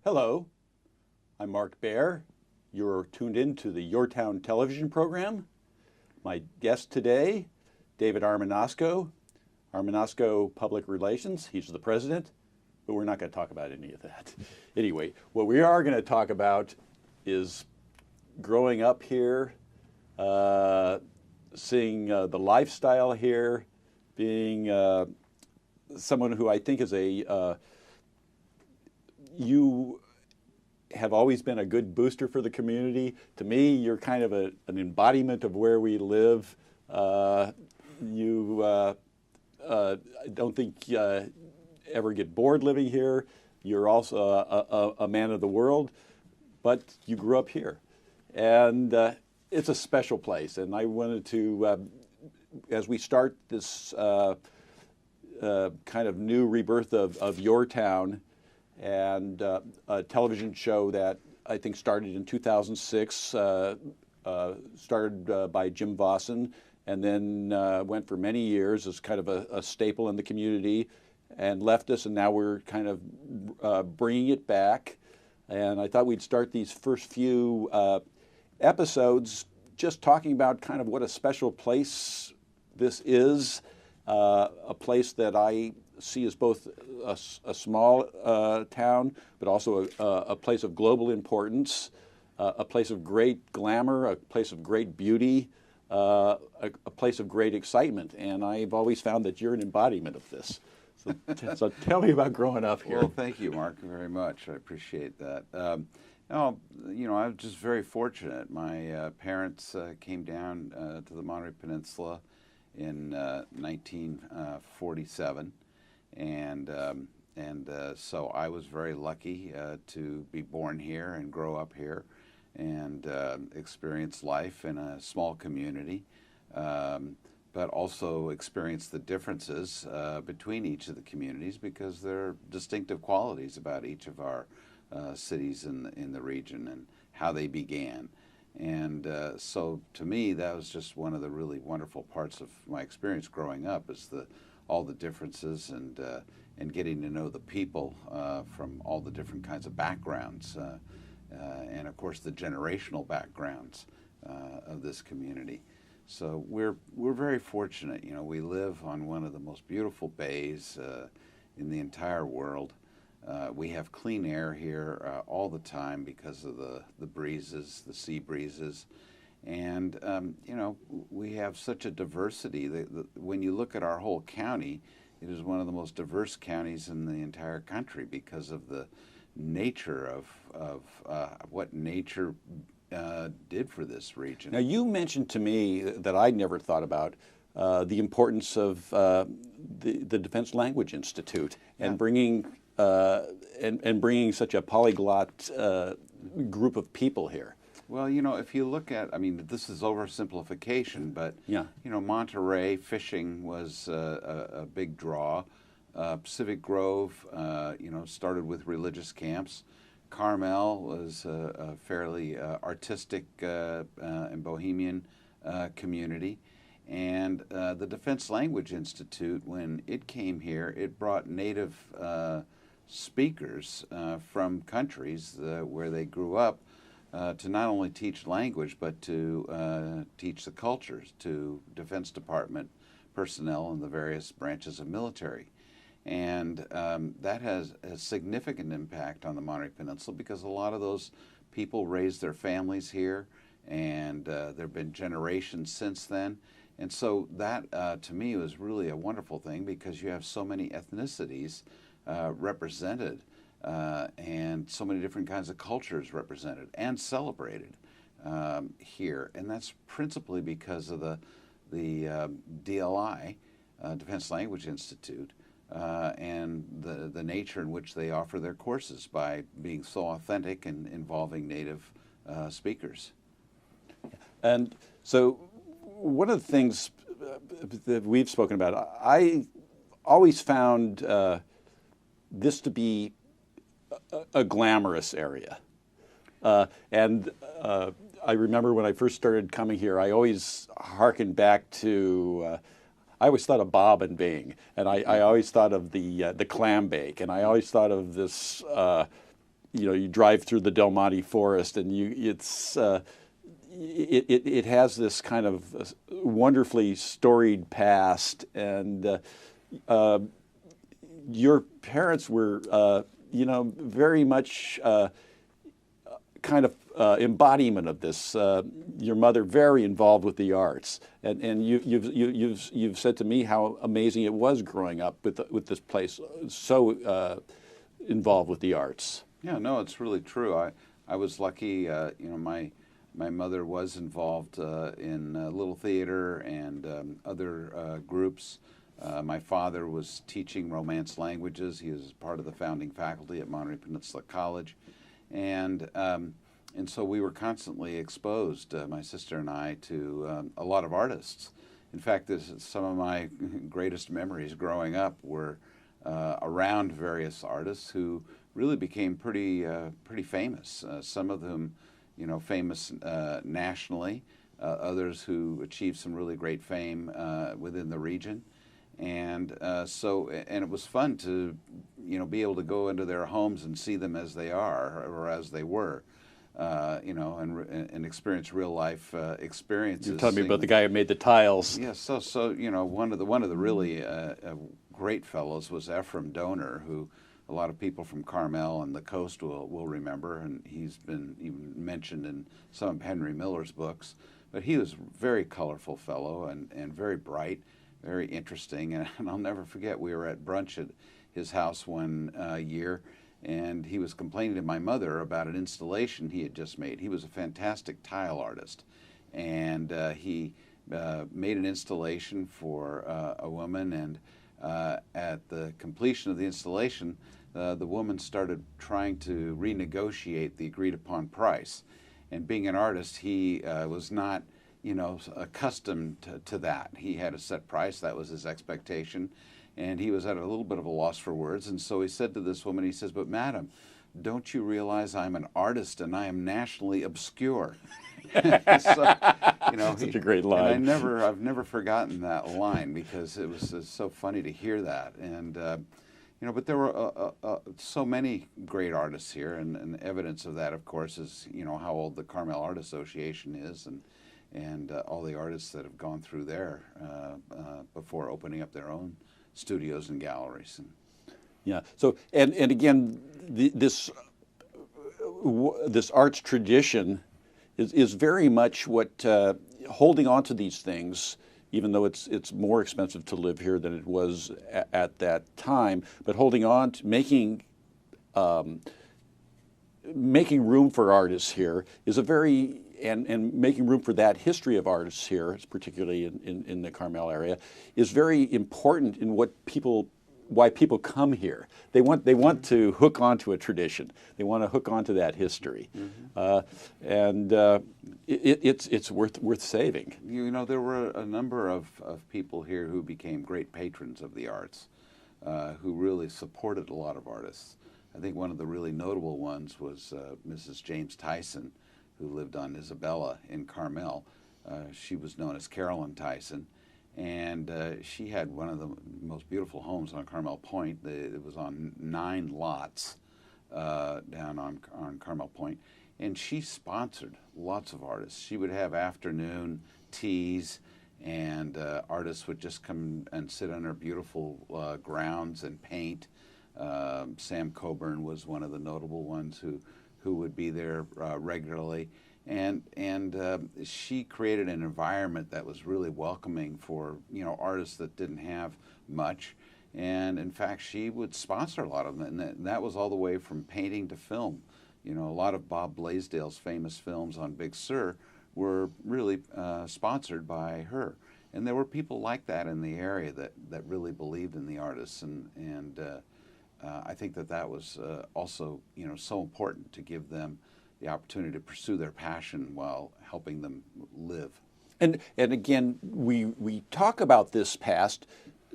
Hello, I'm Mark Baer. You're tuned in to the YourTown television program. My guest today, David Armanasco, Armanasco Public Relations. He's the president, but we're not going to talk about any of that. Anyway, what we are going to talk about is growing up here, seeing the lifestyle here, being someone who I think is you have always been a good booster for the community. To me, you're kind of an embodiment of where we live. I don't think you ever get bored living here. You're also a man of the world, but you grew up here. And it's a special place. And I wanted to, as we start this kind of new rebirth of YourTown, and a television show that I think started in 2006, started by Jim Vossen, and then went for many years as kind of a staple in the community, and left us, and now we're kind of bringing it back. And I thought we'd start these first few episodes just talking about kind of what a special place this is, a place that I see as both a small town, but also a place of global importance, a place of great glamour, a place of great beauty, a place of great excitement. And I've always found that you're an embodiment of this. So tell me about growing up here. Well, thank you, Mark, very much. I appreciate that. No, I was just very fortunate. My parents came down to the Monterey Peninsula in 1947. And so I was very lucky to be born here and grow up here and experience life in a small community, but also experience the differences between each of the communities because there are distinctive qualities about each of our cities in the region and how they began. And so to me, that was just one of the really wonderful parts of my experience growing up is all the differences and getting to know the people from all the different kinds of backgrounds and of course the generational backgrounds of this community. So we're very fortunate. We live on one of the most beautiful bays in the entire world. We have clean air here all the time because of the breezes, the sea breezes. And, we have such a diversity. When you look at our whole county, it is one of the most diverse counties in the entire country because of the nature of what nature did for this region. Now, you mentioned to me that I never thought about the importance of the Defense Language Institute and bringing such a polyglot group of people here. Well, if you look at, this is oversimplification, but, Monterey fishing was a big draw. Pacific Grove, started with religious camps. Carmel was a fairly artistic and bohemian community. And the Defense Language Institute, when it came here, it brought native speakers from countries where they grew up to not only teach language, but to teach the cultures to Defense Department personnel in the various branches of military. And that has a significant impact on the Monterey Peninsula because a lot of those people raised their families here, and there have been generations since then. And so that, to me, was really a wonderful thing because you have so many ethnicities represented and so many different kinds of cultures represented and celebrated here. And that's principally because of the DLI, Defense Language Institute, and the nature in which they offer their courses by being so authentic and involving native speakers. And so one of the things that we've spoken about, I always found this to be a glamorous area. And I remember when I first started coming here, I always hearkened back to, I always thought of Bob and Bing, and I always thought of the clam bake, and I always thought of this, you drive through the Del Monte forest, and it has this kind of wonderfully storied past, and your parents were, very much kind of embodiment of this. Your mother very involved with the arts, and you've said to me how amazing it was growing up with this place so involved with the arts. Yeah, no, it's really true. I was lucky. My mother was involved in Little Theater and other groups. My father was teaching Romance languages. He was part of the founding faculty at Monterey Peninsula College. And so we were constantly exposed, my sister and I, to a lot of artists. In fact, some of my greatest memories growing up were around various artists who really became pretty famous. Some of them, famous nationally. Others who achieved some really great fame within the region. And it was fun to, be able to go into their homes and see them as they are or as they were, and experience real life experiences. You're telling me about the guy who made the tiles. Yes. Yeah, so one of the really great fellows was Ephraim Donor, who a lot of people from Carmel and the coast will remember, and he's been even mentioned in some of Henry Miller's books. But he was a very colorful fellow and very bright. Very interesting, and I'll never forget, we were at brunch at his house one year, and he was complaining to my mother about an installation he had just made. He was a fantastic tile artist, and he made an installation for a woman, and at the completion of the installation, the woman started trying to renegotiate the agreed-upon price. And being an artist, he was not accustomed to that. He had a set price, that was his expectation, and he was at a little bit of a loss for words. And so he said to this woman, he says, "But madam, don't you realize I'm an artist and I am nationally obscure?" So, Such a great line. And I've never forgotten that line, because it was so funny to hear that. And but there were so many great artists here, and evidence of that, of course, is how old the Carmel Art Association is, and all the artists that have gone through there before opening up their own studios and galleries. Yeah. So and again, this arts tradition is very much what holding on to these things, even though it's more expensive to live here than it was at that time, but holding on to making room for artists here is a very and making room for that history of artists here, particularly in the Carmel area, is very important in why people come here. They want to hook onto a tradition. They want to hook onto that history, and it's worth saving. There were a number of people here who became great patrons of the arts, who really supported a lot of artists. I think one of the really notable ones was Mrs. James Tyson, who lived on Isabella in Carmel. She was known as Carolyn Tyson, and she had one of the most beautiful homes on Carmel Point. It was on 9 lots down on Carmel Point, and she sponsored lots of artists. She would have afternoon teas, and artists would just come and sit on her beautiful grounds and paint. Sam Coburn was one of the notable ones who would be there regularly, and she created an environment that was really welcoming for artists that didn't have much, and in fact she would sponsor a lot of them, and that was all the way from painting to film. A lot of Bob Blaisdell's famous films on Big Sur were really sponsored by her, and there were people like that in the area that really believed in the artists, and I think that was also so important to give them the opportunity to pursue their passion while helping them live. And again, we talk about this past,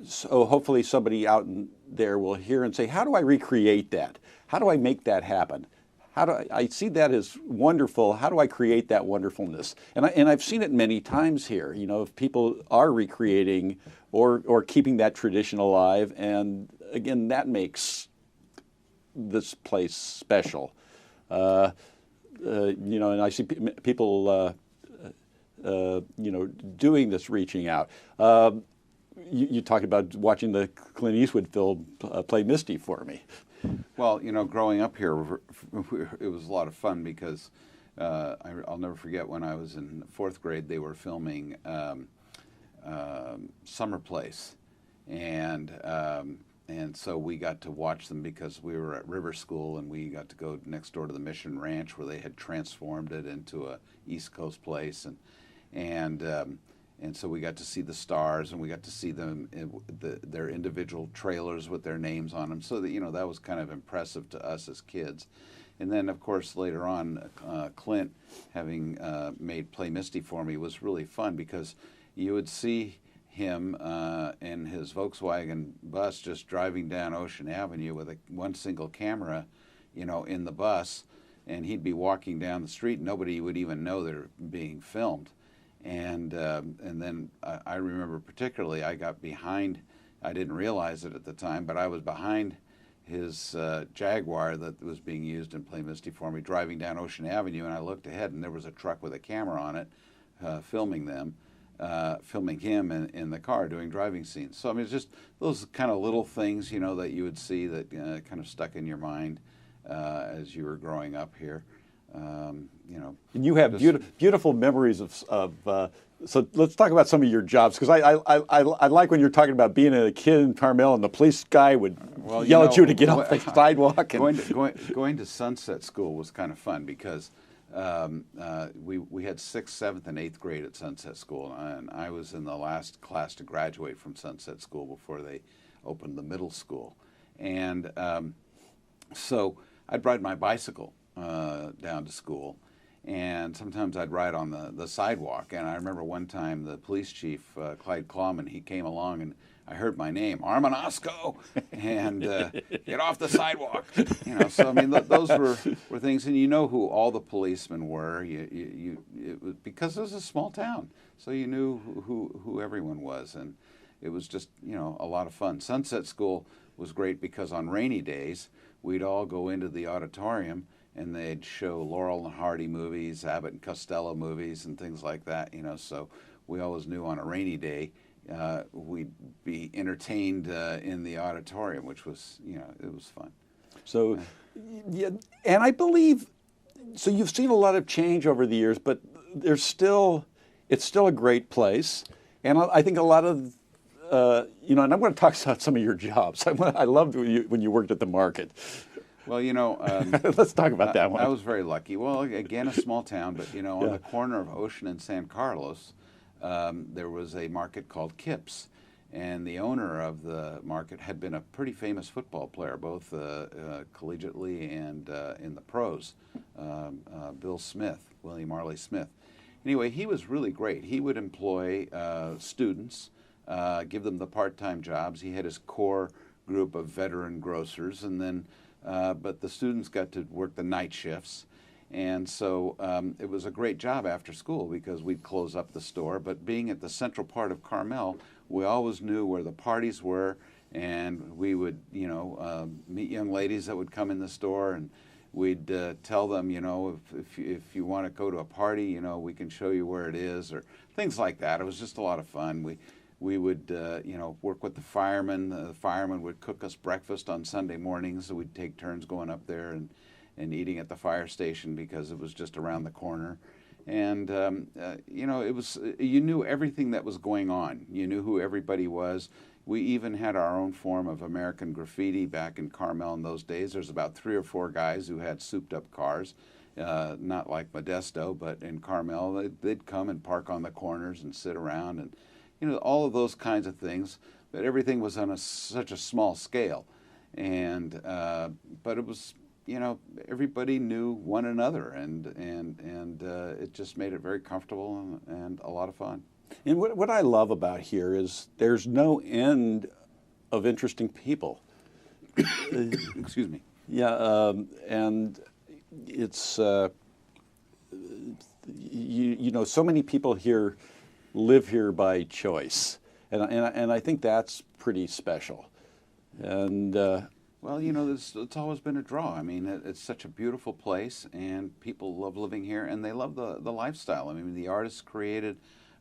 so hopefully somebody out there will hear and say, how do I recreate that? How do I make that happen? I see that as wonderful. How do I create that wonderfulness? And I've seen it many times here. If people are recreating or keeping that tradition alive, and again, that makes this place special. And I see people, doing this reaching out. You talked about watching the Clint Eastwood film play Misty for me. Well, growing up here, it was a lot of fun because I'll never forget when I was in 4th grade, they were filming Summer Place, and so we got to watch them because we were at River School, and we got to go next door to the Mission Ranch where they had transformed it into a East Coast place, and so we got to see the stars, and we got to see them their individual trailers with their names on them. So that that was kind of impressive to us as kids. And then, of course, later on, Clint having made Play Misty for me was really fun because you would see him in his Volkswagen bus just driving down Ocean Avenue with one single camera, in the bus, and he'd be walking down the street. Nobody would even know they're being filmed. And then I remember particularly I got behind, I didn't realize it at the time, but I was behind his Jaguar that was being used in Play Misty for me, driving down Ocean Avenue, and I looked ahead and there was a truck with a camera on it filming him in the car doing driving scenes. So I mean, it's just those kind of little things, that you would see that kind of stuck in your mind as you were growing up here. And you have beautiful memories of so let's talk about some of your jobs, because I like when you're talking about being a kid in Carmel and the police guy would yell at you to get off the sidewalk. And going to Sunset School was kind of fun because we had 6th, 7th, and 8th grade at Sunset School, and I was in the last class to graduate from Sunset School before they opened the middle school. And so I'd ride my bicycle down to school, and sometimes I'd ride on the sidewalk. And I remember one time the police chief, Clyde Clawman, he came along and I heard my name, Armanasco, and get off the sidewalk. So I mean, those were things, and who all the policemen were. It was, because it was a small town, so you knew who everyone was, and it was just a lot of fun. Sunset School was great because on rainy days we'd all go into the auditorium and they'd show Laurel and Hardy movies, Abbott and Costello movies, and things like that. So we always knew on a rainy day we'd be entertained in the auditorium, which was, it was fun. So, yeah, and I believe, so you've seen a lot of change over the years, but it's still a great place. And I think a lot of, and I'm going to talk about some of your jobs. I loved when you worked at the market. Well, let's talk about that one. I was very lucky. Well, again, a small town, but on the corner of Ocean and San Carlos, there was a market called Kips, and the owner of the market had been a pretty famous football player, both collegiately and in the pros. William Marley Smith. Anyway, he was really great. He would employ students, give them the part-time jobs. He had his core group of veteran grocers, and then but the students got to work the night shifts. And so it was a great job after school because we'd close up the store. But being at the central part of Carmel, we always knew where the parties were, and we would, meet young ladies that would come in the store, and we'd tell them, if you want to go to a party, we can show you where it is, or things like that. It was just a lot of fun. We would, work with the firemen. The firemen would cook us breakfast on Sunday mornings, so we'd take turns going up there and eating at the fire station because it was just around the corner. And, it was, you knew everything that was going on. You knew who everybody was. We even had our own form of American graffiti back in Carmel in those days. There's about 3 or 4 guys who had souped-up cars, not like Modesto, but in Carmel. They'd come and park on the corners and sit around and, all of those kinds of things, but everything was on such a small scale. And but it was, everybody knew one another, and it just made it very comfortable and a lot of fun. And what I love about here is there's no end of interesting people. Excuse me. Yeah, and it's so many people here live here by choice, and I think that's pretty special. And Well, you know, it's always been a draw. I mean, it's such a beautiful place, and people love living here, and they love the lifestyle. I mean, the artists created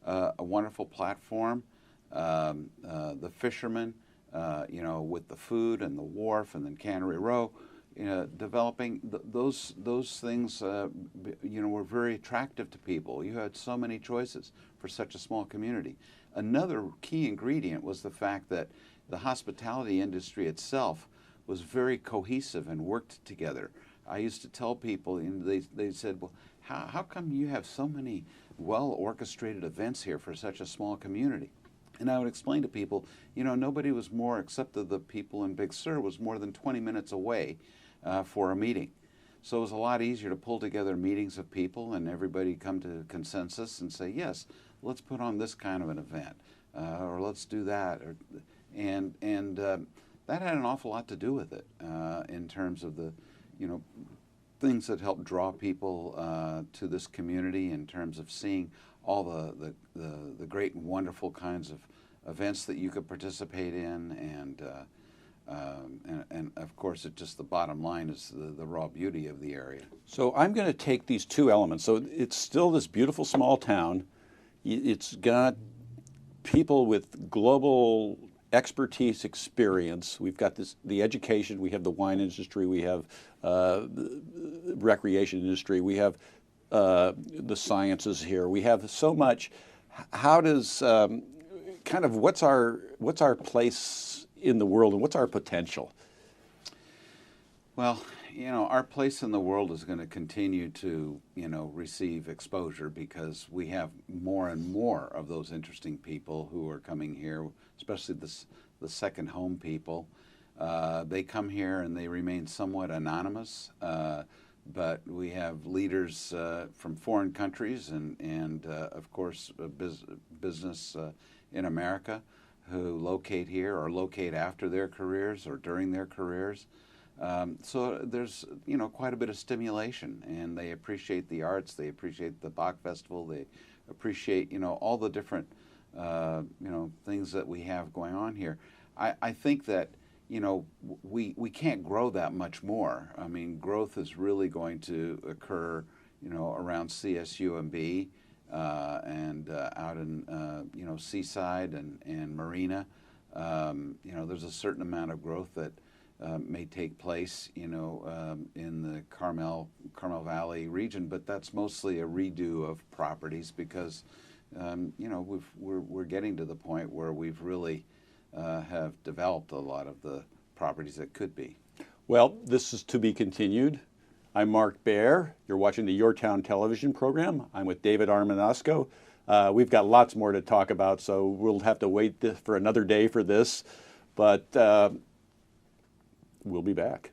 a wonderful platform. The fishermen, you know, with the food and the wharf, and then Cannery Row, you know, developing those things, you know, were very attractive to people. You had so many choices for such a small community. Another key ingredient was the fact that the hospitality industry itself was very cohesive and worked together. I used to tell people, and they said, well, how come you have so many well-orchestrated events here for such a small community? And I would explain to people, you know, nobody was more, except the people in Big Sur, was more than 20 minutes away for a meeting. So it was a lot easier to pull together meetings of people and everybody come to consensus and say, yes, let's put on this kind of an event, or let's do that. And that had an awful lot to do with it in terms of the, you know, things that helped draw people to this community in terms of seeing all the great and wonderful kinds of events that you could participate in, and of course, it just the bottom line is the raw beauty of the area. So I'm going to take these two elements. So it's still this beautiful small town. It's got people with global expertise, experience. We've got the education. We have the wine industry. We have the recreation industry. We have the sciences here. We have so much. How does kind of what's our place in the world and what's our potential? Well, you know, our place in the world is going to continue to, you know, receive exposure because we have more and more of those interesting people who are coming here, especially the second home people. They come here and they remain somewhat anonymous, but we have leaders from foreign countries and of course, business in America who locate here or locate after their careers or during their careers. So there's, you know, quite a bit of stimulation, and they appreciate the arts, they appreciate the Bach Festival, they appreciate, you know, all the different, you know, things that we have going on here. I think that, you know, we can't grow that much more. I mean, growth is really going to occur, you know, around CSUMB and out in, you know, Seaside and Marina. You know, there's a certain amount of growth that may take place, you know, in the Carmel Valley region, but that's mostly a redo of properties because, you know, we're getting to the point where we've really have developed a lot of the properties that could be. Well, this is to be continued. I'm Mark Baer. You're watching the YourTown television program. I'm with David Armanasco. We've got lots more to talk about, so we'll have to wait for another day for this, but we'll be back.